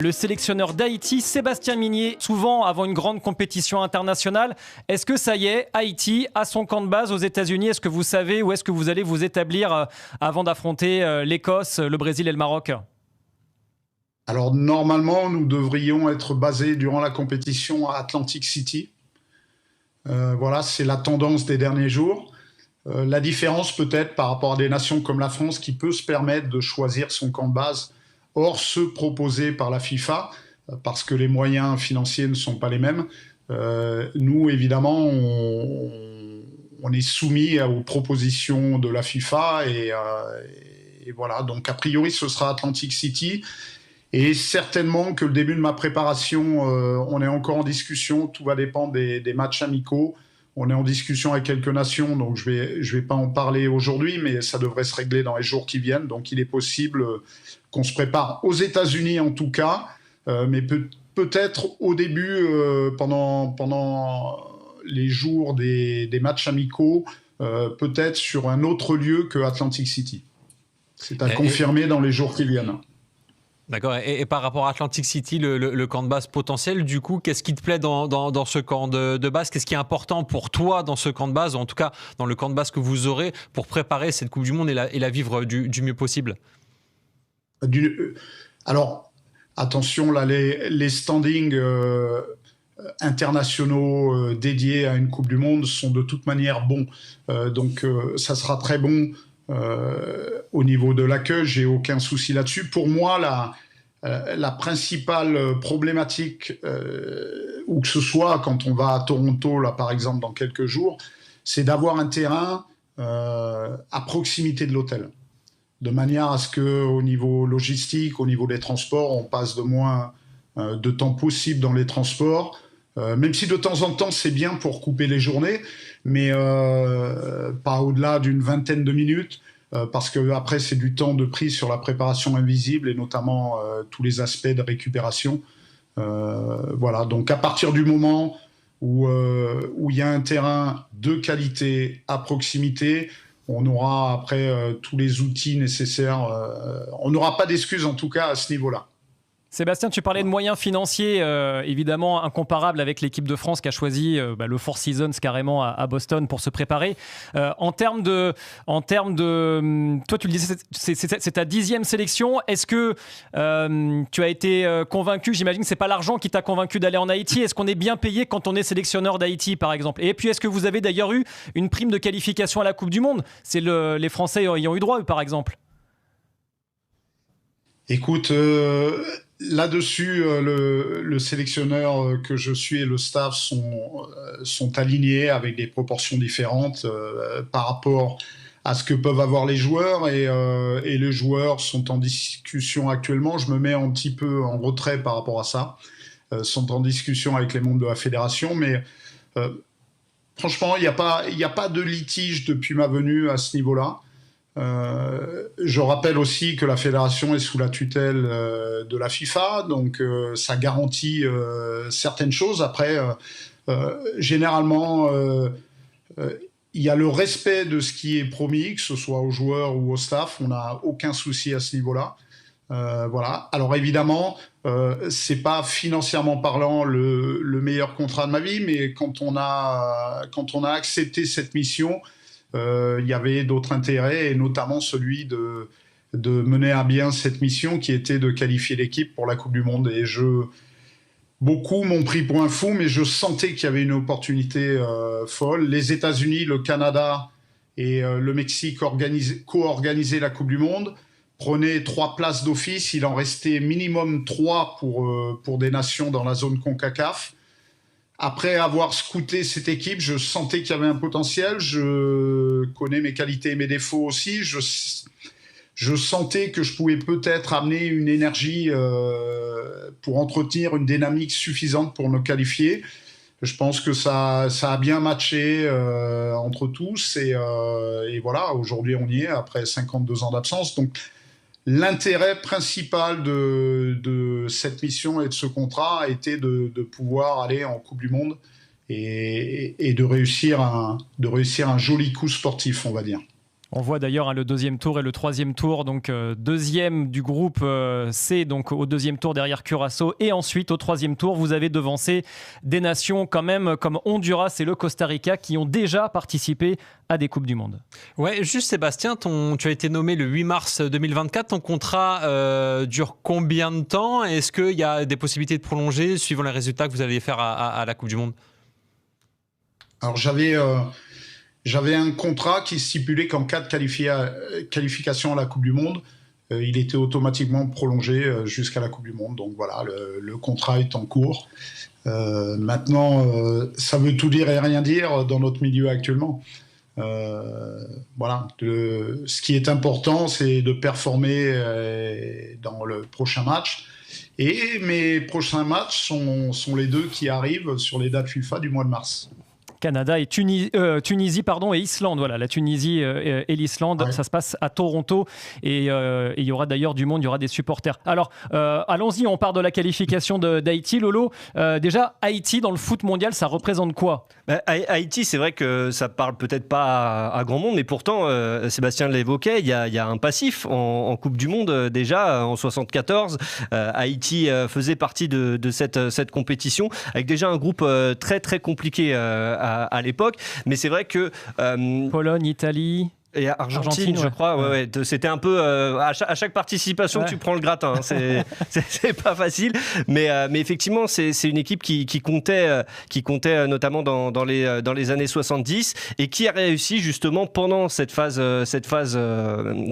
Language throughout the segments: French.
Le sélectionneur d'Haïti, Sébastien Migné, souvent avant une grande compétition internationale. Est-ce que ça y est, Haïti a son camp de base aux États-Unis? Est-ce que vous savez où est-ce que vous allez vous établir avant d'affronter l'Écosse, le Brésil et le Maroc? Alors normalement, nous devrions être basés durant la compétition à Atlantic City. Voilà, c'est la tendance des derniers jours. La différence peut-être par rapport à des nations comme la France qui peut se permettre de choisir son camp de base hors ceux proposés par la FIFA, parce que les moyens financiers ne sont pas les mêmes. Nous, évidemment, on est soumis aux propositions de la FIFA et voilà. Donc, a priori, ce sera Atlantic City. Et certainement que le début de ma préparation, on est encore en discussion. Tout va dépendre des matchs amicaux. On est en discussion avec quelques nations, donc je vais pas en parler aujourd'hui, mais ça devrait se régler dans les jours qui viennent. Donc il est possible qu'on se prépare aux États-Unis en tout cas, mais peut-être au début, pendant les jours des matchs amicaux, peut-être sur un autre lieu que Atlantic City. C'est à confirmer dans les jours qui viennent. D'accord. Et par rapport à Atlantic City, le camp de base potentiel, du coup, qu'est-ce qui te plaît dans ce camp de base? Qu'est-ce qui est important pour toi dans ce camp de base, ou en tout cas dans le camp de base que vous aurez pour préparer cette Coupe du Monde et la vivre du mieux possible? Alors, attention, là, les standings internationaux dédiés à une Coupe du Monde sont de toute manière bons. Donc, ça sera très bon. Au niveau de l'accueil, j'ai aucun souci là-dessus. Pour moi, la principale problématique, où que ce soit quand on va à Toronto, là par exemple dans quelques jours, c'est d'avoir un terrain à proximité de l'hôtel, de manière à ce que, au niveau logistique, au niveau des transports, on passe de moins de temps possible dans les transports. Même si de temps en temps c'est bien pour couper les journées, mais pas au-delà d'une vingtaine de minutes, parce que après c'est du temps de prise sur la préparation invisible et notamment tous les aspects de récupération. Voilà, donc à partir du moment où il y a un terrain de qualité à proximité, on aura après tous les outils nécessaires. On n'aura pas d'excuses en tout cas à ce niveau-là. Sébastien, tu parlais de moyens financiers, évidemment incomparables avec l'équipe de France qui a choisi le Four Seasons carrément à Boston pour se préparer. En termes de, toi tu le disais, c'est ta 10e sélection. Est-ce que tu as été convaincu? J'imagine que c'est pas l'argent qui t'a convaincu d'aller en Haïti. Est-ce qu'on est bien payé quand on est sélectionneur d'Haïti, par exemple? Et puis est-ce que vous avez d'ailleurs eu une prime de qualification à la Coupe du Monde? Les Français y ont eu droit, par exemple. Écoute, là-dessus, le sélectionneur que je suis et le staff sont alignés avec des proportions différentes par rapport à ce que peuvent avoir les joueurs et les joueurs sont en discussion actuellement. Je me mets un petit peu en retrait par rapport à ça. Sont en discussion avec les membres de la fédération, mais franchement, il n'y a pas de litige depuis ma venue à ce niveau-là. Je rappelle aussi que la fédération est sous la tutelle de la FIFA, donc ça garantit certaines choses. Après, généralement, il y a le respect de ce qui est promis, que ce soit aux joueurs ou au staff. On n'a aucun souci à ce niveau-là. Voilà. Alors évidemment, c'est pas financièrement parlant le meilleur contrat de ma vie, mais quand on a accepté cette mission, il y avait d'autres intérêts, et notamment celui de mener à bien cette mission qui était de qualifier l'équipe pour la Coupe du Monde. Et beaucoup m'ont pris pour un fou, mais je sentais qu'il y avait une opportunité folle. Les États-Unis, le Canada et le Mexique co-organisaient la Coupe du Monde, prenaient 3 places d'office. Il en restait minimum 3 pour des nations dans la zone CONCACAF. Après avoir scouté cette équipe, je sentais qu'il y avait un potentiel. Je connais mes qualités et mes défauts aussi. Je sentais que je pouvais peut-être amener une énergie pour entretenir une dynamique suffisante pour me qualifier. Je pense que ça a bien matché entre tous. Et voilà, aujourd'hui on y est, après 52 ans d'absence. Donc l'intérêt principal de cette mission et de ce contrat a été de pouvoir aller en Coupe du Monde et de réussir un joli coup sportif, on va dire. On voit d'ailleurs le deuxième tour et le troisième tour, donc deuxième du groupe C, donc au deuxième tour derrière Curaçao, et ensuite au troisième tour, vous avez devancé des nations quand même comme Honduras et le Costa Rica qui ont déjà participé à des Coupes du Monde. Ouais, juste Sébastien, tu as été nommé le 8 mars 2024, ton contrat dure combien de temps? Est-ce qu'il y a des possibilités de prolonger suivant les résultats que vous allez faire à la Coupe du Monde? Alors j'avais un contrat qui stipulait qu'en cas de qualification à la Coupe du Monde, il était automatiquement prolongé jusqu'à la Coupe du Monde. Donc voilà, le contrat est en cours. Maintenant, ça veut tout dire et rien dire dans notre milieu actuellement. Voilà, ce qui est important, c'est de performer dans le prochain match. Et mes prochains matchs sont les deux qui arrivent sur les dates FIFA du mois de mars. Canada et Tunisie et Islande. Voilà, la Tunisie et l'Islande, ouais. Ça se passe à Toronto et il y aura d'ailleurs du monde, il y aura des supporters. Alors, allons-y, on part de la qualification d'Haïti. Lolo, déjà, Haïti dans le foot mondial, ça représente quoi? Haïti, c'est vrai que ça parle peut-être pas à grand monde, mais pourtant, Sébastien l'évoquait, il y a un passif en Coupe du Monde déjà, en 74. Haïti faisait partie de cette compétition, avec déjà un groupe très très compliqué à l'époque, mais c'est vrai que Pologne, Italie et Argentine, je crois, ouais. C'était un peu à chaque participation tu prends le gratin, hein. C'est pas facile, mais effectivement c'est une équipe qui comptait notamment dans les années 70 et qui a réussi justement pendant cette phase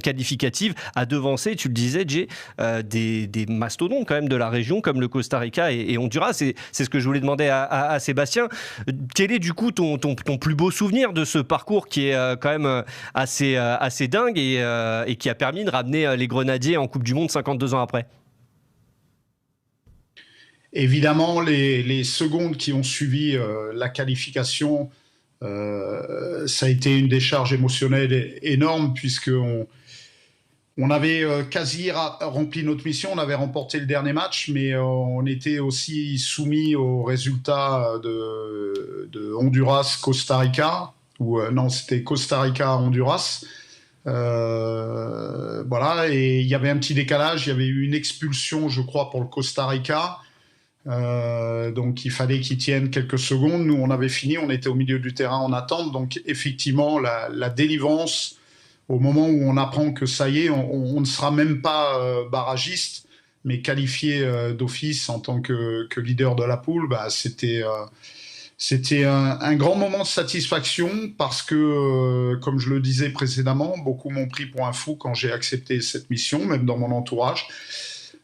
qualificative à devancer, tu le disais Jay, des mastodontes quand même de la région comme le Costa Rica et Honduras. C'est ce que je voulais demander à Sébastien. Quel est du coup ton plus beau souvenir de ce parcours qui est quand même assez dingue et qui a permis de ramener les Grenadiers en Coupe du Monde 52 ans après? Évidemment, les secondes qui ont suivi la qualification, ça a été une décharge émotionnelle énorme puisqu'on avait quasi rempli notre mission, on avait remporté le dernier match, mais on était aussi soumis aux résultats de Honduras-Costa Rica. Non, c'était Costa Rica-Honduras. Voilà, et il y avait un petit décalage. Il y avait eu une expulsion, je crois, pour le Costa Rica. Donc, il fallait qu'ils tiennent quelques secondes. Nous, on avait fini, on était au milieu du terrain en attente. Donc, effectivement, la délivrance, au moment où on apprend que ça y est, on ne sera même pas barragiste, mais qualifié d'office en tant que leader de la poule, c'était un grand moment de satisfaction parce que, comme je le disais précédemment, beaucoup m'ont pris pour un fou quand j'ai accepté cette mission, même dans mon entourage.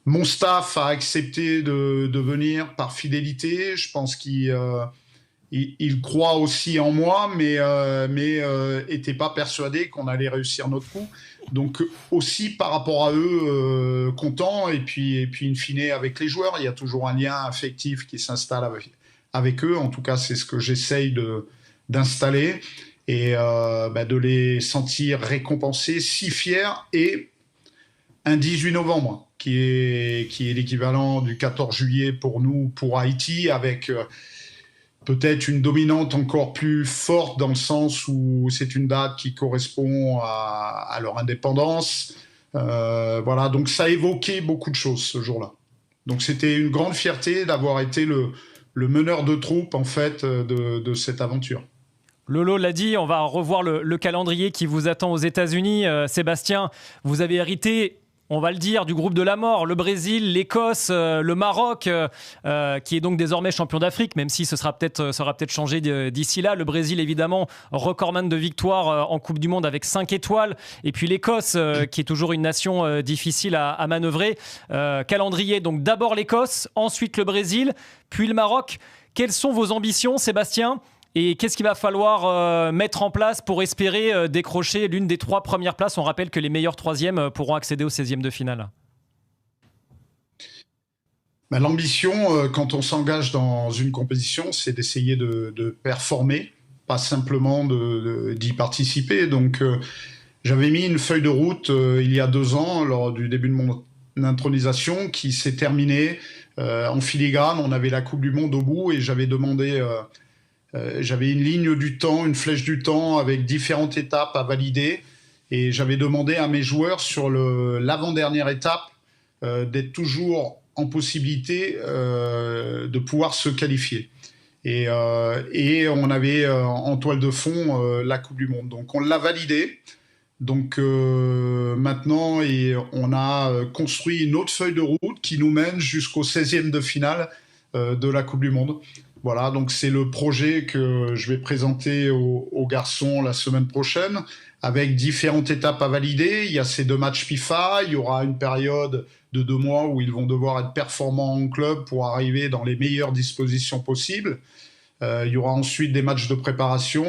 Mon staff a accepté de venir par fidélité. Je pense qu'il croit aussi en moi, mais n'était pas persuadé qu'on allait réussir notre coup. Donc aussi par rapport à eux, content. Et puis in fine avec les joueurs, il y a toujours un lien affectif qui s'installe avec eux. En tout cas, c'est ce que j'essaye d'installer et de les sentir récompensés, si fiers. Et un 18 novembre, qui est l'équivalent du 14 juillet pour nous, pour Haïti, avec peut-être une dominante encore plus forte dans le sens où c'est une date qui correspond à leur indépendance. Voilà, donc ça évoquait beaucoup de choses ce jour-là. Donc c'était une grande fierté d'avoir été le meneur de troupe en fait de cette aventure. Lolo l'a dit, on va revoir le calendrier qui vous attend aux États-Unis. Sébastien, vous avez hérité, on va le dire, du groupe de la mort, le Brésil, l'Écosse, le Maroc, qui est donc désormais champion d'Afrique, même si ça aura peut-être changé d'ici là. Le Brésil, évidemment, recordman de victoire en Coupe du Monde avec 5 étoiles. Et puis l'Écosse, qui est toujours une nation difficile à manœuvrer. Calendrier, donc d'abord l'Écosse, ensuite le Brésil, puis le Maroc. Quelles sont vos ambitions, Sébastien ? Et qu'est-ce qu'il va falloir mettre en place pour espérer décrocher l'une des 3 premières places? On rappelle que les meilleurs 3e pourront accéder au 16e de finale. L'ambition, quand on s'engage dans une compétition, c'est d'essayer de performer, pas simplement d'y participer. Donc, j'avais mis une feuille de route il y a 2 ans, lors du début de mon intronisation, qui s'est terminée en filigrane. On avait la Coupe du Monde au bout et j'avais demandé... j'avais une ligne du temps, une flèche du temps avec différentes étapes à valider. Et j'avais demandé à mes joueurs sur l'avant-dernière étape d'être toujours en possibilité de pouvoir se qualifier. Et on avait en toile de fond la Coupe du Monde. Donc on l'a validé. Donc maintenant, on a construit une autre feuille de route qui nous mène jusqu'au 16e de finale de la Coupe du Monde. Voilà, donc c'est le projet que je vais présenter aux garçons la semaine prochaine, avec différentes étapes à valider. Il y a ces 2 matchs FIFA, il y aura une période de 2 mois où ils vont devoir être performants en club pour arriver dans les meilleures dispositions possibles. Il y aura ensuite des matchs de préparation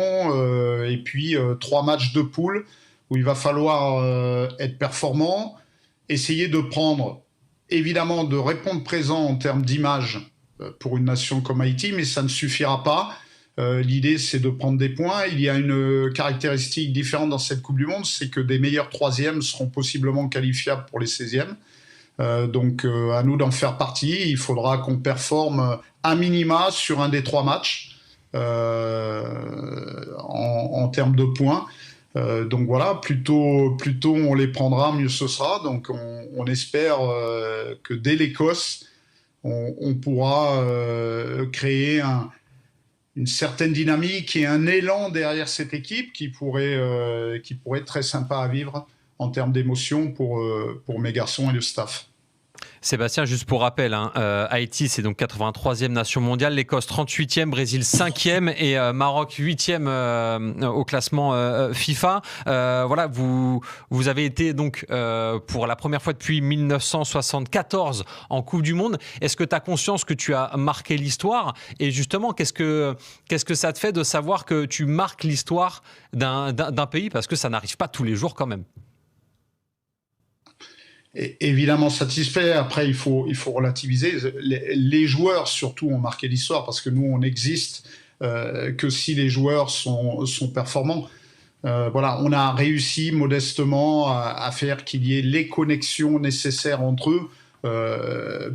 et puis 3 matchs de poule où il va falloir être performant, essayer de prendre, évidemment, de répondre présent en termes d'image pour une nation comme Haïti, mais ça ne suffira pas. L'idée, c'est de prendre des points. Il y a une caractéristique différente dans cette Coupe du Monde, c'est que des meilleurs 3e seront possiblement qualifiables pour les 16e. Donc, à nous d'en faire partie. Il faudra qu'on performe à minima sur un des 3 matchs en termes de points. Donc voilà, plus tôt on les prendra, mieux ce sera. Donc on espère que dès l'Écosse, on pourra créer une certaine dynamique et un élan derrière cette équipe qui pourrait être très sympa à vivre en termes d'émotion pour mes garçons et le staff. Sébastien, juste pour rappel, Haïti, c'est donc 83e nation mondiale, l'Écosse 38e, Brésil 5e et Maroc 8e au classement FIFA. Voilà, vous avez été donc pour la première fois depuis 1974 en Coupe du Monde. Est-ce que tu as conscience que tu as marqué l'histoire? Et justement, qu'est-ce que ça te fait de savoir que tu marques l'histoire d'un pays? Parce que ça n'arrive pas tous les jours quand même. Évidemment satisfait. Après, il faut relativiser. Les joueurs, surtout, ont marqué l'histoire parce que nous, on n'existe que si les joueurs sont performants. Voilà, on a réussi modestement à faire qu'il y ait les connexions nécessaires entre eux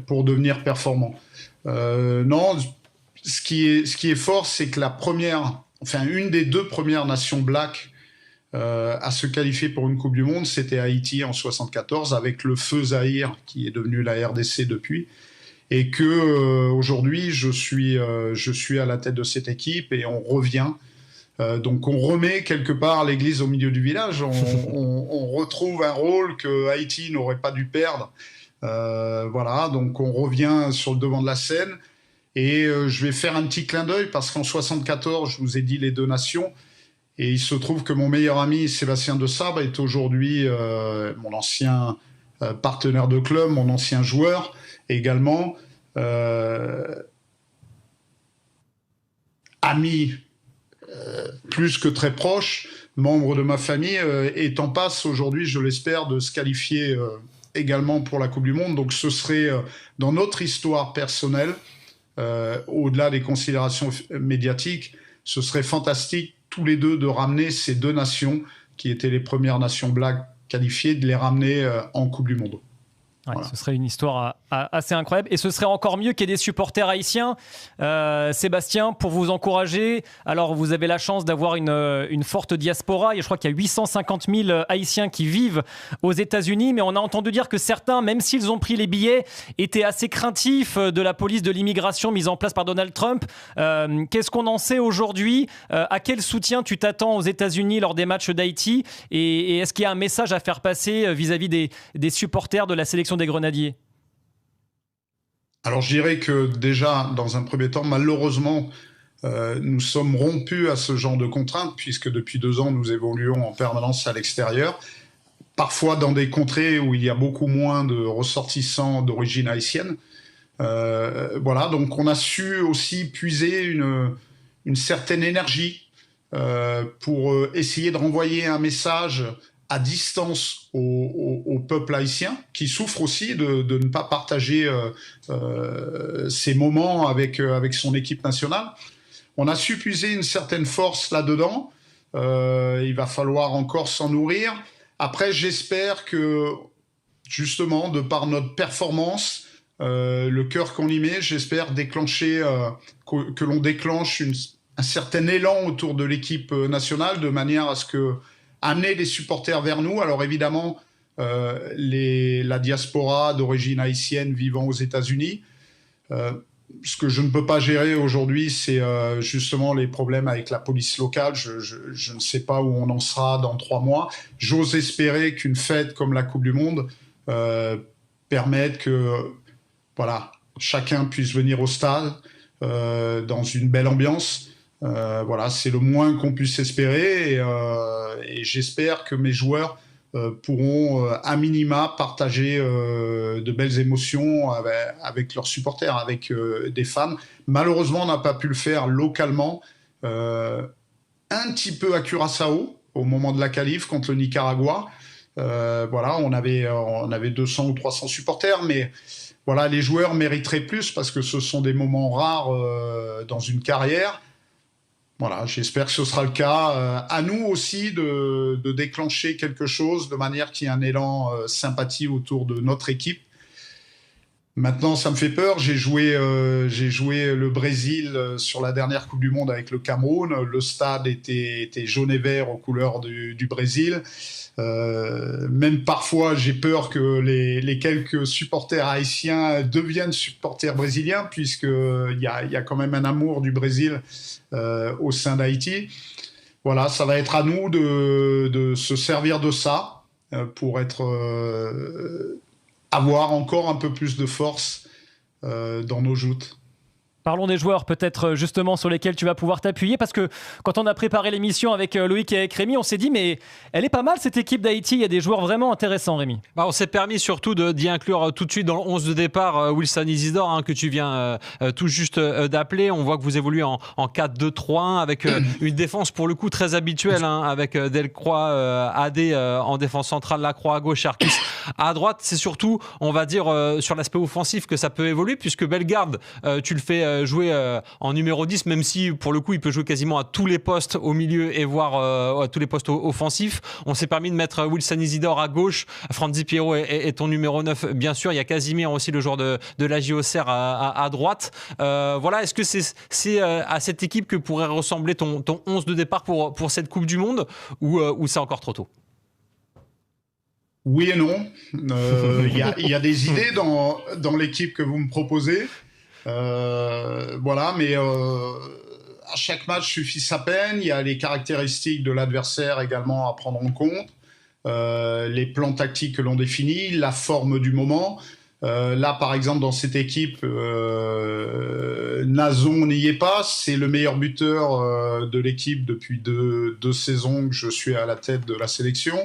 pour devenir performants. Non, ce qui est fort, c'est que une des 2 premières nations black à se qualifier pour une Coupe du Monde, c'était Haïti en 74 avec le feu Zaïre qui est devenu la RDC depuis, et que aujourd'hui je suis à la tête de cette équipe et on revient. Donc on remet quelque part l'église au milieu du village. On retrouve un rôle que Haïti n'aurait pas dû perdre. Voilà, donc on revient sur le devant de la scène et je vais faire un petit clin d'œil parce qu'en 74, je vous ai dit les 2 nations. Et il se trouve que mon meilleur ami, Sébastien de Sabre, est aujourd'hui mon ancien partenaire de club, mon ancien joueur également, ami plus que très proche, membre de ma famille, est en passe aujourd'hui, je l'espère, de se qualifier également pour la Coupe du Monde. Donc ce serait dans notre histoire personnelle, au-delà des considérations médiatiques, ce serait fantastique tous les 2 de ramener ces 2 nations qui étaient les premières nations black qualifiées, de les ramener en Coupe du Monde. Ouais, voilà. Ce serait une histoire assez incroyable. Et ce serait encore mieux qu'il y ait des supporters haïtiens. Sébastien, pour vous encourager, alors vous avez la chance d'avoir une forte diaspora. Je crois qu'il y a 850 000 Haïtiens qui vivent aux États-Unis. Mais on a entendu dire que certains, même s'ils ont pris les billets, étaient assez craintifs de la police de l'immigration mise en place par Donald Trump. Qu'est-ce qu'on en sait aujourd'hui? À quel soutien tu t'attends aux États-Unis lors des matchs d'Haïti? Et est-ce qu'il y a un message à faire passer vis-à-vis des supporters de la sélection des Grenadiers? Alors je dirais que déjà, dans un premier temps, malheureusement, nous sommes rompus à ce genre de contraintes puisque depuis 2 ans, nous évoluons en permanence à l'extérieur, parfois dans des contrées où il y a beaucoup moins de ressortissants d'origine haïtienne. Voilà, donc on a su aussi puiser une certaine énergie pour essayer de renvoyer un message à distance au peuple haïtien, qui souffre aussi de ne pas partager ces moments avec son équipe nationale. On a su puiser une certaine force là-dedans. Il va falloir encore s'en nourrir. Après, j'espère que, justement, de par notre performance, le cœur qu'on y met, j'espère déclencher, que l'on déclenche un certain élan autour de l'équipe nationale, de manière à ce que amener les supporters vers nous. Alors évidemment, la diaspora d'origine haïtienne vivant aux États-Unis. Ce que je ne peux pas gérer aujourd'hui, c'est justement les problèmes avec la police locale. Je ne sais pas où on en sera dans 3 mois. J'ose espérer qu'une fête comme la Coupe du Monde permette que voilà, chacun puisse venir au stade dans une belle ambiance. Voilà, c'est le moins qu'on puisse espérer et j'espère que mes joueurs pourront à minima partager de belles émotions avec leurs supporters, avec des fans. Malheureusement, on n'a pas pu le faire localement. Un petit peu à Curaçao, au moment de la qualif contre le Nicaragua. Voilà, on avait 200 ou 300 supporters, mais voilà, les joueurs mériteraient plus parce que ce sont des moments rares dans une carrière. Voilà, j'espère que ce sera le cas. À nous aussi de déclencher quelque chose de manière qu'il y ait un élan sympathie autour de notre équipe. Maintenant, ça me fait peur. J'ai joué le Brésil sur la dernière Coupe du Monde avec le Cameroun. Le stade était jaune et vert aux couleurs du Brésil. Même parfois, j'ai peur que les quelques supporters haïtiens deviennent supporters brésiliens, puisqu'il y a quand même un amour du Brésil au sein d'Haïti. Voilà, ça va être à nous de se servir de ça pour avoir encore un peu plus de force dans nos joutes. Parlons des joueurs peut-être justement sur lesquels tu vas pouvoir t'appuyer, parce que quand on a préparé l'émission avec Loïc et avec Rémi, on s'est dit mais elle est pas mal cette équipe d'Haïti, il y a des joueurs vraiment intéressants, Rémi. On s'est permis surtout d'y inclure tout de suite dans le 11 de départ Wilson Isidore que tu viens tout juste d'appeler. On voit que vous évoluez en 4-2-3-1 avec une défense pour le coup très habituelle avec Delcroix, Adé en défense centrale, Lacroix à gauche, Arquis à droite. C'est surtout, on va dire, sur l'aspect offensif que ça peut évoluer, puisque Bellegarde, tu le fais jouer en numéro 10, même si pour le coup il peut jouer quasiment à tous les postes au milieu et voire à tous les postes offensifs. On s'est permis de mettre Wilson Isidore à gauche, Franzi Pierrot est ton numéro 9 bien sûr, il y a Casimir aussi, le joueur de la JOCR à droite. Voilà, est-ce que c'est à cette équipe que pourrait ressembler ton 11 de départ pour cette Coupe du Monde ou c'est encore trop tôt? Oui et non. Il y a des idées dans l'équipe que vous me proposez. Voilà, mais à chaque match suffit sa peine. Il y a les caractéristiques de l'adversaire également à prendre en compte, les plans tactiques que l'on définit, la forme du moment. Là, par exemple, dans cette équipe, Nazon n'y est pas. C'est le meilleur buteur de l'équipe depuis deux saisons que je suis à la tête de la sélection.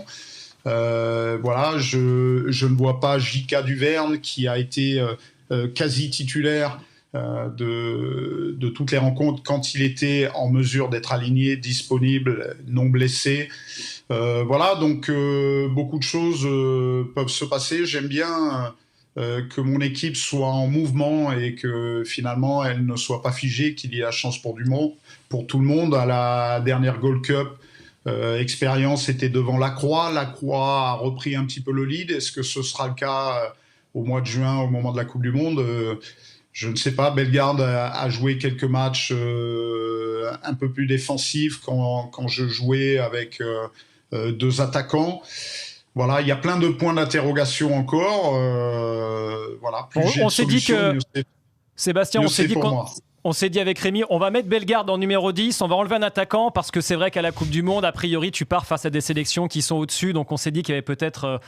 Voilà, je ne vois pas J.K. Duverne qui a été quasi titulaire de toutes les rencontres quand il était en mesure d'être aligné, disponible, non blessé. Voilà, donc beaucoup de choses peuvent se passer. J'aime bien que mon équipe soit en mouvement et que finalement elle ne soit pas figée, qu'il y ait la chance pour tout le monde. À la dernière Gold Cup, Expérience était devant Lacroix. Lacroix a repris un petit peu le lead. Est-ce que ce sera le cas au mois de juin, au moment de la Coupe du Monde? Je ne sais pas. Bellegarde a joué quelques matchs un peu plus défensifs quand je jouais avec 2 attaquants. Voilà, il y a plein de points d'interrogation encore. Voilà, on s'est dit que Sébastien, on s'est dit avec Rémi, on va mettre Bellegarde en numéro 10, on va enlever un attaquant parce que c'est vrai qu'à la Coupe du Monde, a priori, tu pars face à des sélections qui sont au-dessus. Donc on s'est dit qu'il y avait peut-être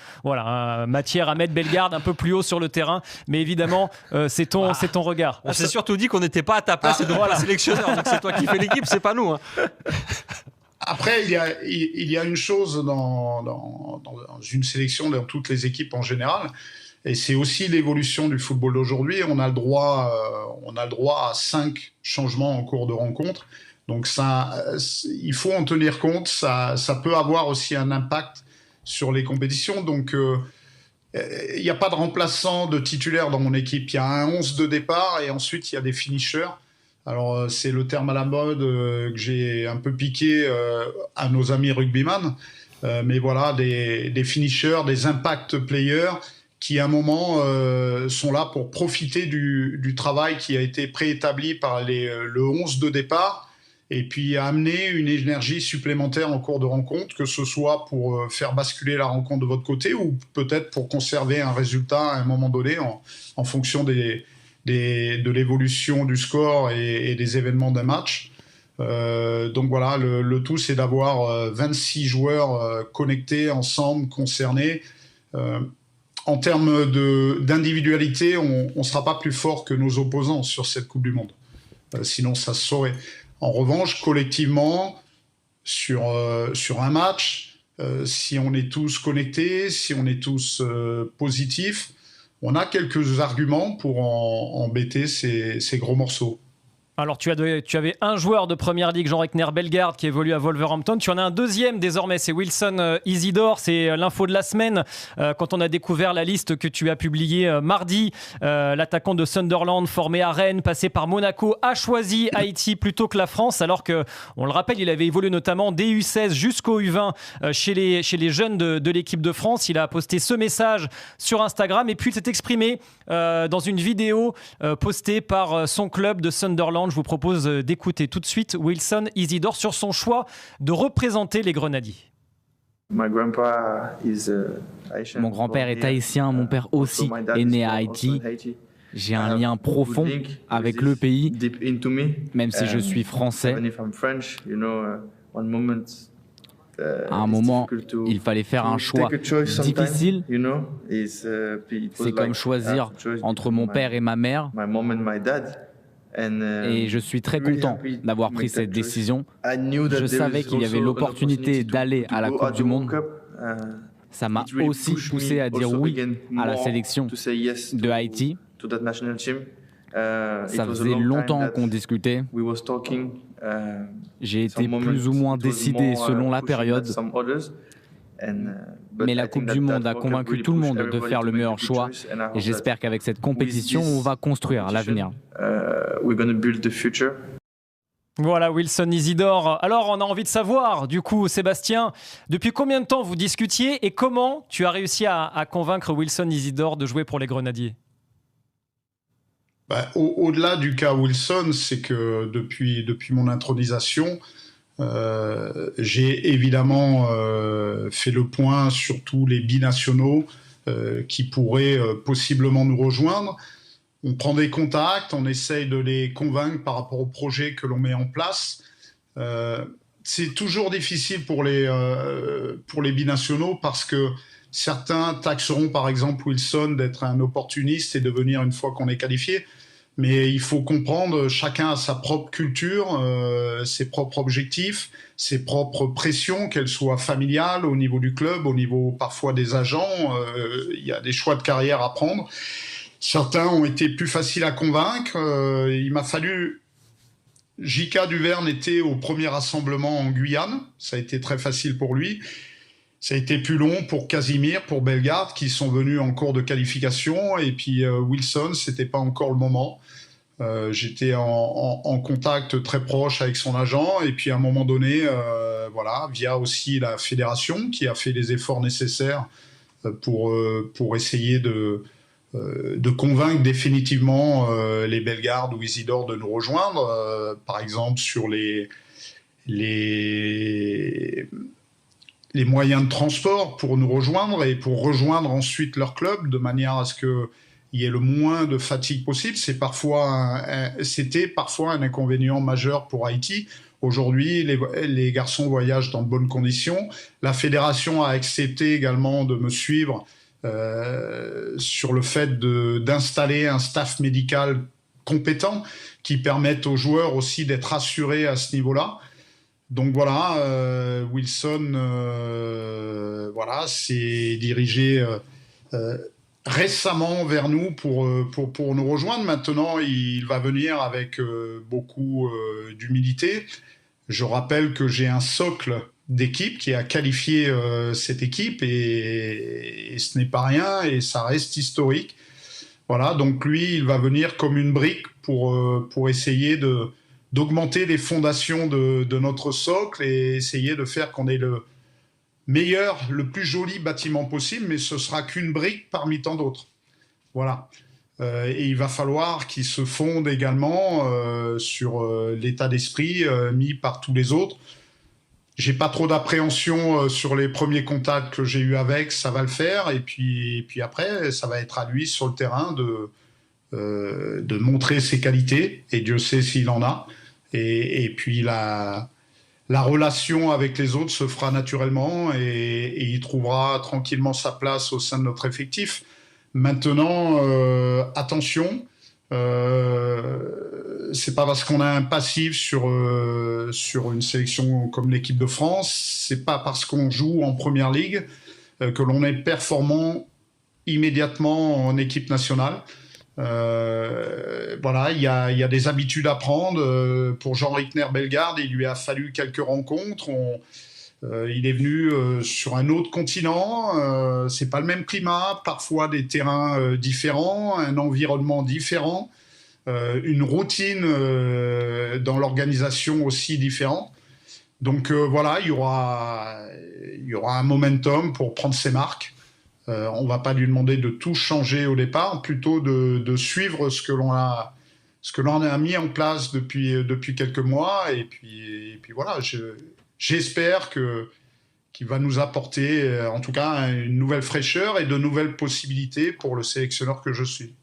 matière à mettre Bellegarde un peu plus haut sur le terrain. Mais évidemment, c'est ton regard. On s'est surtout dit qu'on n'était pas à ta place et donc pas sélectionneur. Donc c'est toi qui fais l'équipe, c'est pas nous. Après, il y a une chose dans une sélection, dans toutes les équipes en général, et c'est aussi l'évolution du football d'aujourd'hui. On a le droit à 5 changements en cours de rencontre. Donc ça, il faut en tenir compte. Ça peut avoir aussi un impact sur les compétitions. Donc il n'y a pas de remplaçant de titulaire dans mon équipe. Il y a un 11 de départ et ensuite il y a des finishers. Alors c'est le terme à la mode que j'ai un peu piqué à nos amis rugbyman. Mais voilà, des finishers, des impact players qui à un moment sont là pour profiter du travail qui a été préétabli par le 11 de départ et puis amener une énergie supplémentaire en cours de rencontre, que ce soit pour faire basculer la rencontre de votre côté ou peut-être pour conserver un résultat à un moment donné en fonction de l'évolution du score et des événements d'un match. Donc voilà, le tout, c'est d'avoir 26 joueurs connectés ensemble, concernés. En termes d'individualité, on ne sera pas plus fort que nos opposants sur cette Coupe du Monde. Sinon, ça se saurait. En revanche, collectivement, sur un match, si on est tous connectés, si on est tous positifs, on a quelques arguments pour embêter ces gros morceaux. Alors, tu avais un joueur de Première Ligue, Jean Rekner Bellegarde, qui évolue à Wolverhampton. Tu en as un deuxième désormais, c'est Wilson Isidore. C'est l'info de la semaine. Quand on a découvert la liste que tu as publiée mardi, l'attaquant de Sunderland, formé à Rennes, passé par Monaco, a choisi Haïti plutôt que la France, alors que, on le rappelle, il avait évolué notamment des U16 jusqu'au U20 chez les jeunes de l'équipe de France. Il a posté ce message sur Instagram et puis il s'est exprimé dans une vidéo postée par son club de Sunderland. Je vous propose d'écouter tout de suite Wilson Isidore sur son choix de représenter les Grenadiers. Mon grand-père est haïtien, mon père aussi est né à Haïti. J'ai un lien profond avec le pays, même si je suis français. À un moment, il fallait faire un choix difficile. C'est comme choisir entre mon père et ma mère. Et je suis très content d'avoir pris cette décision. Je savais qu'il y avait l'opportunité d'aller à la Coupe du Monde. Ça m'a aussi poussé à dire oui à la sélection de Haïti. Ça faisait longtemps qu'on discutait. J'ai été plus ou moins décidé selon la période. Mais la Coupe du Monde a convaincu tout le monde de faire le meilleur choix et j'espère qu'avec cette compétition, on va construire l'avenir. Voilà, Wilson Isidore. Alors, on a envie de savoir, du coup, Sébastien, depuis combien de temps vous discutiez et comment tu as réussi à convaincre Wilson Isidore de jouer pour les Grenadiers ? Au-delà du cas Wilson, c'est que depuis mon intronisation, j'ai évidemment fait le point sur tous les binationaux qui pourraient possiblement nous rejoindre. On prend des contacts, on essaye de les convaincre par rapport au projet que l'on met en place. C'est toujours difficile pour les binationaux parce que certains taxeront par exemple Wilson d'être un opportuniste et de venir une fois qu'on est qualifié. Mais il faut comprendre, chacun a sa propre culture, ses propres objectifs, ses propres pressions, qu'elles soient familiales, au niveau du club, au niveau parfois des agents. Il y a des choix de carrière à prendre. Certains ont été plus faciles à convaincre. Il m'a fallu... J.K. Duverne était au premier rassemblement en Guyane. Ça a été très facile pour lui. Ça a été plus long pour Casimir, pour Bellegarde, qui sont venus en cours de qualification. Et puis Wilson, c'était pas encore le moment. J'étais en contact très proche avec son agent. Et puis à un moment donné, via aussi la fédération, qui a fait les efforts nécessaires pour essayer de convaincre définitivement les Bellegarde ou Isidore de nous rejoindre. Par exemple, sur les moyens de transport pour nous rejoindre et pour rejoindre ensuite leur club de manière à ce qu'il y ait le moins de fatigue possible. C'était parfois un inconvénient majeur pour Haïti. Aujourd'hui, les garçons voyagent dans de bonnes conditions. La fédération a accepté également de me suivre sur le fait d'installer un staff médical compétent qui permette aux joueurs aussi d'être assurés à ce niveau-là. Donc voilà, Wilson s'est dirigé récemment vers nous pour nous rejoindre. Maintenant, il va venir avec beaucoup d'humilité. Je rappelle que j'ai un socle d'équipe qui a qualifié cette équipe et ce n'est pas rien et ça reste historique. Voilà, donc lui, il va venir comme une brique pour essayer d'augmenter les fondations de notre socle et essayer de faire qu'on ait le meilleur, le plus joli bâtiment possible, mais ce sera qu'une brique parmi tant d'autres. Voilà. et il va falloir qu'il se fonde également sur l'état d'esprit mis par tous les autres. J'ai pas trop d'appréhension sur les premiers contacts que j'ai eus avec, ça va le faire, et puis après, ça va être à lui sur le terrain de montrer ses qualités, et Dieu sait s'il en a, et puis la relation avec les autres se fera naturellement, et il trouvera tranquillement sa place au sein de notre effectif. Maintenant, attention, c'est pas parce qu'on a un passif sur une sélection comme l'équipe de France, c'est pas parce qu'on joue en première ligue que l'on est performant immédiatement en équipe nationale. Voilà, il y a des habitudes à prendre. Pour Jean-Rickner Bellegarde, il lui a fallu quelques rencontres. Il est venu sur un autre continent. C'est pas le même climat, parfois des terrains différents, un environnement différent, une routine dans l'organisation aussi différente. Donc voilà, il y aura un momentum pour prendre ses marques. On ne va pas lui demander de tout changer au départ, plutôt de suivre ce que l'on a mis en place depuis quelques mois. Et puis voilà, j'espère qu'il va nous apporter, en tout cas, une nouvelle fraîcheur et de nouvelles possibilités pour le sélectionneur que je suis.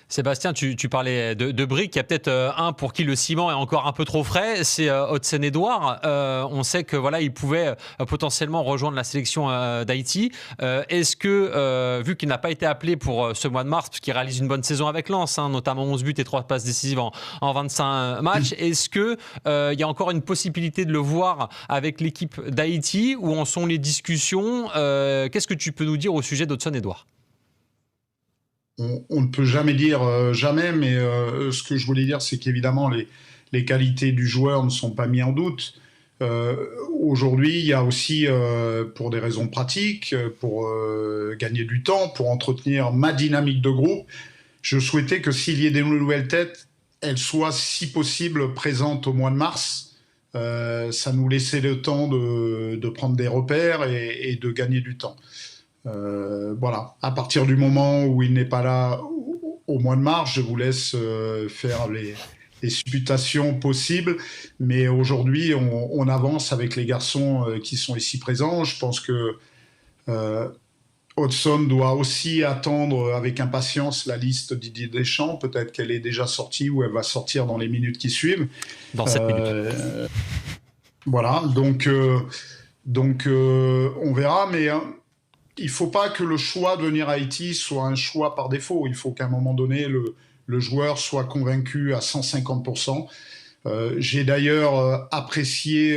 Sébastien, tu parlais de Brick. Il y a peut-être un pour qui le ciment est encore un peu trop frais, c'est Odsonne-Édouard. On sait que il pouvait potentiellement rejoindre la sélection d'Haïti. Est-ce que, vu qu'il n'a pas été appelé pour ce mois de mars, puisqu'il réalise une bonne saison avec Lens, notamment 11 buts et 3 passes décisives en 25 matchs, est-ce que il y a encore une possibilité de le voir avec l'équipe d'Haïti? Où en sont les discussions? Qu'est-ce que tu peux nous dire au sujet d'Odsonne-Édouard? On ne peut jamais dire jamais, mais ce que je voulais dire, c'est qu'évidemment, les qualités du joueur ne sont pas mises en doute. Aujourd'hui, il y a aussi, pour des raisons pratiques, pour gagner du temps, pour entretenir ma dynamique de groupe, je souhaitais que s'il y ait des nouvelles têtes, elles soient, si possible, présentes au mois de mars. Ça nous laissait le temps de prendre des repères et de gagner du temps. Voilà. À partir du moment où il n'est pas là au mois de mars, je vous laisse faire les supputations possibles. Mais aujourd'hui, on avance avec les garçons qui sont ici présents. Je pense que Odsonne doit aussi attendre avec impatience la liste Didier Deschamps. Peut-être qu'elle est déjà sortie ou elle va sortir dans les minutes qui suivent. Dans 7 minutes. Voilà. Donc on verra. Mais il ne faut pas que le choix de venir à Haïti soit un choix par défaut. Il faut qu'à un moment donné, le joueur soit convaincu à 150%. J'ai d'ailleurs apprécié,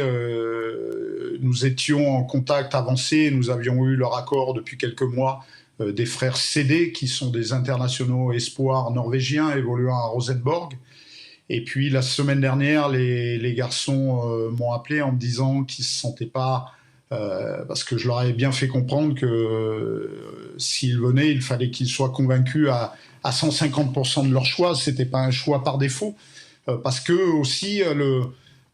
nous étions en contact avancé, nous avions eu leur accord depuis quelques mois, des frères Cédé, qui sont des internationaux espoirs norvégiens évoluant à Rosenborg. Et puis la semaine dernière, les garçons m'ont appelé en me disant qu'ils ne se sentaient pas... parce que je leur avais bien fait comprendre que s'ils venaient, il fallait qu'ils soient convaincus à 150% de leur choix. C'était pas un choix par défaut, parce que aussi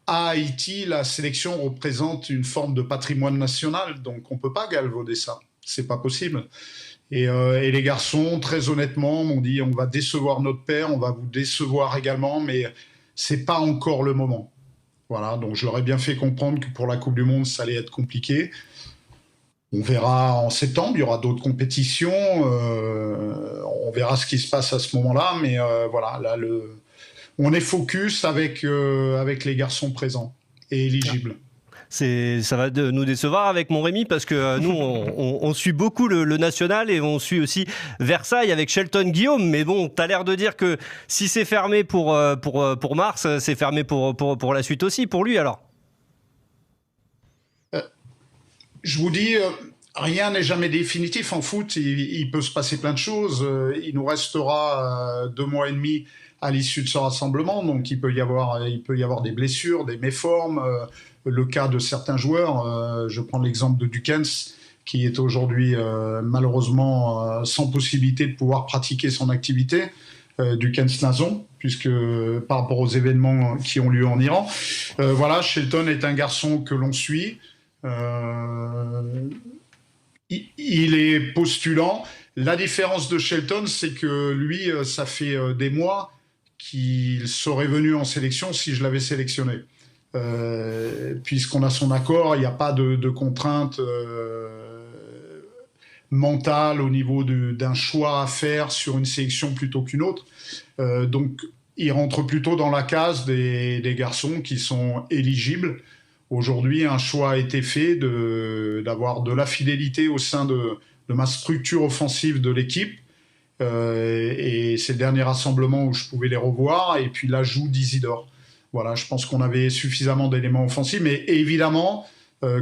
à Haïti, la sélection représente une forme de patrimoine national, donc on peut pas galvauder ça. C'est pas possible. Et les garçons, très honnêtement, m'ont dit: on va décevoir notre père, on va vous décevoir également, mais c'est pas encore le moment. Voilà, donc je leur ai bien fait comprendre que pour la Coupe du Monde, ça allait être compliqué. On verra en septembre, il y aura d'autres compétitions. On verra ce qui se passe à ce moment-là. Mais voilà, là, on est focus avec les garçons présents et éligibles. Ça va nous décevoir avec mon Rémi, parce que nous, on suit beaucoup le national et on suit aussi Versailles avec Shelton Guillaume. Mais bon, tu as l'air de dire que si c'est fermé pour mars, c'est fermé pour la suite aussi, pour lui alors. Je vous dis, rien n'est jamais définitif en foot. Il peut se passer plein de choses. Il nous restera 2 mois et demi à l'issue de ce rassemblement. Donc il peut y avoir des blessures, des méformes. Le cas de certains joueurs, je prends l'exemple de Dukens, qui est aujourd'hui malheureusement sans possibilité de pouvoir pratiquer son activité, Dukens Nazon, puisque par rapport aux événements qui ont lieu en Iran. Voilà, Shelton est un garçon que l'on suit. Il est postulant, La différence de Shelton, c'est que lui, ça fait des mois qu'il serait venu en sélection si je l'avais sélectionné. Puisqu'on a son accord, il n'y a pas de contrainte mentale au niveau d'un choix à faire sur une sélection plutôt qu'une autre. Donc, il rentre plutôt dans la case des garçons qui sont éligibles. Aujourd'hui, un choix a été fait d'avoir de la fidélité au sein de ma structure offensive de l'équipe. Et c'est le dernier rassemblement où je pouvais les revoir. Et puis l'ajout d'Isidore. Voilà, je pense qu'on avait suffisamment d'éléments offensifs. Mais évidemment,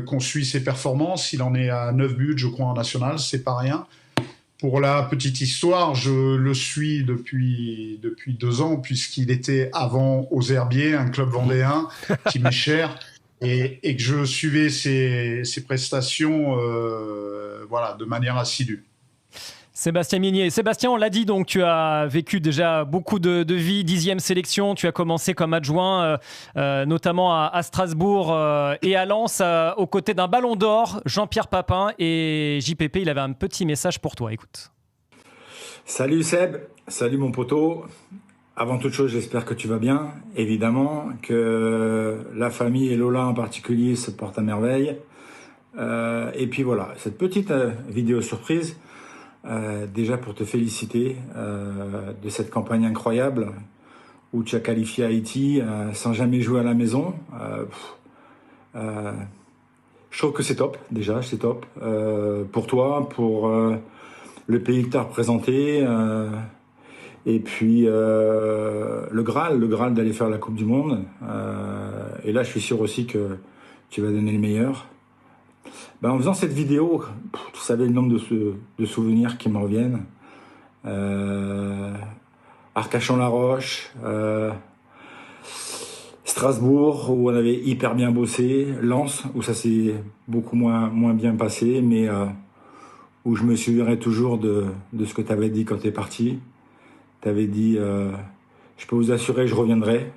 qu'on suit ses performances, il en est à 9 buts, je crois, en national. C'est pas rien. Pour la petite histoire, je le suis depuis 2 ans, puisqu'il était avant aux Herbiers, un club vendéen qui m'est cher. Et que je suivais ses prestations de manière assidue. Sébastien Minier. Sébastien, on l'a dit, donc tu as vécu déjà beaucoup de vie, 10e sélection. Tu as commencé comme adjoint, notamment à Strasbourg et à Lens, aux côtés d'un ballon d'or, Jean-Pierre Papin. Et JPP, il avait un petit message pour toi. Écoute. Salut Seb, salut mon poteau. Avant toute chose, j'espère que tu vas bien. Évidemment, que la famille et Lola en particulier se portent à merveille. Et puis voilà, cette petite vidéo surprise, déjà pour te féliciter de cette campagne incroyable où tu as qualifié Haïti sans jamais jouer à la maison. Je trouve que c'est top, déjà, c'est top. Pour toi, pour le pays que tu as représenté. Et puis le Graal d'aller faire la Coupe du Monde. Et là, je suis sûr aussi que tu vas donner le meilleur. En faisant cette vidéo, tu savais le nombre de souvenirs qui me reviennent. Arcachon-la-Roche, Strasbourg, où on avait hyper bien bossé. Lens, où ça s'est beaucoup moins bien passé, mais où je me souviendrai toujours de ce que tu avais dit quand tu es parti. Tu avais dit, je peux vous assurer, je reviendrai.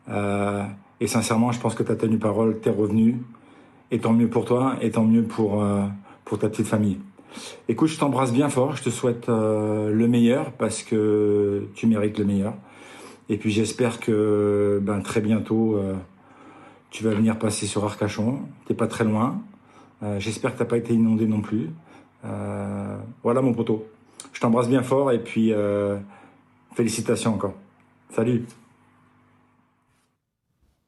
Et sincèrement, je pense que tu as tenu parole, tu es revenu. Et tant mieux pour toi, et tant mieux pour ta petite famille. Écoute, je t'embrasse bien fort, je te souhaite le meilleur, parce que tu mérites le meilleur. Et puis j'espère que très bientôt, tu vas venir passer sur Arcachon. T'es pas très loin. J'espère que t'as pas été inondé non plus. Voilà mon poteau. Je t'embrasse bien fort et puis félicitations encore. Salut.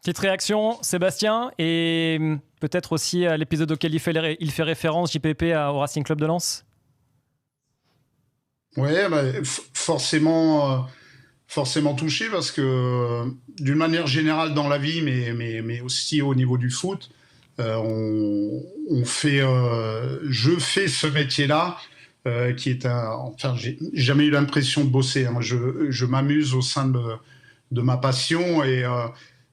Petite réaction, Sébastien, et peut-être aussi à l'épisode auquel il fait référence, JPP, au Racing Club de Lens. Oui, forcément touché, parce que d'une manière générale dans la vie, mais aussi au niveau du foot, je fais ce métier-là, qui est j'ai jamais eu l'impression de bosser. Hein. Je m'amuse au sein de ma passion, et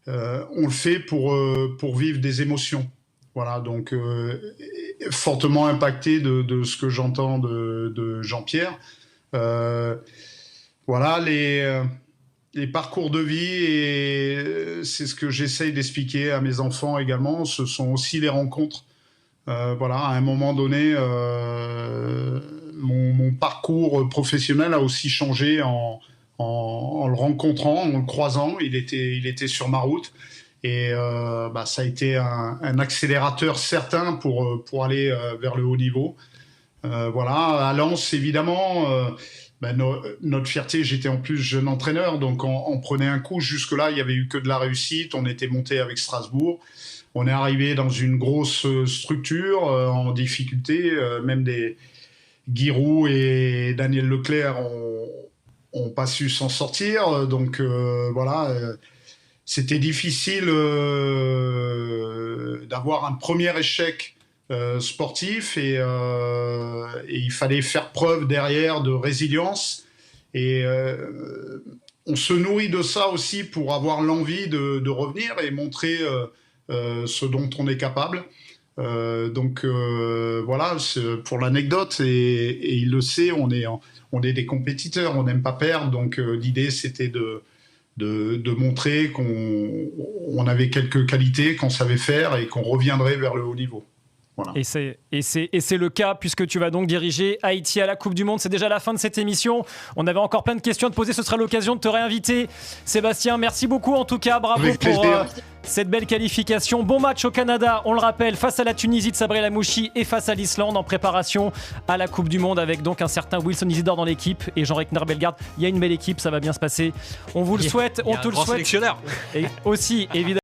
on le fait pour vivre des émotions. Voilà, donc fortement impacté de ce que j'entends de Jean-Pierre. Voilà, les parcours de vie, et c'est ce que j'essaye d'expliquer à mes enfants également, ce sont aussi les rencontres. Voilà, à un moment donné, mon parcours professionnel a aussi changé en le rencontrant, en le croisant. Il était sur ma route, et ça a été un accélérateur certain pour aller vers le haut niveau. Voilà, à Lens, évidemment, notre fierté, j'étais en plus jeune entraîneur, donc on prenait un coup. Jusque-là, il n'y avait eu que de la réussite. On était monté avec Strasbourg. On est arrivé dans une grosse structure en difficulté. Même des Giroud et Daniel Leclerc ont pas su s'en sortir. Donc voilà, c'était difficile d'avoir un premier échec sportif, et il fallait faire preuve derrière de résilience, et on se nourrit de ça aussi pour avoir l'envie de revenir et montrer ce dont on est capable. Donc voilà, pour l'anecdote, et il le sait, on est des compétiteurs, on n'aime pas perdre, donc l'idée c'était de montrer qu'on avait quelques qualités, qu'on savait faire, et qu'on reviendrait vers le haut niveau. Voilà. Et c'est le cas puisque tu vas donc diriger Haïti à la Coupe du Monde. C'est déjà la fin de cette émission. On avait encore plein de questions à te poser. Ce sera l'occasion de te réinviter. Sébastien, merci beaucoup en tout cas. Bravo pour cette belle qualification. Bon match au Canada, on le rappelle, face à la Tunisie de Sabri Lamouchi et face à l'Islande en préparation à la Coupe du Monde avec donc un certain Wilson Isidore dans l'équipe et Jean-Reckner Bellegarde. Il y a une belle équipe, ça va bien se passer. On vous le souhaite, on te le souhaite. Sélectionneur. Et aussi, évidemment.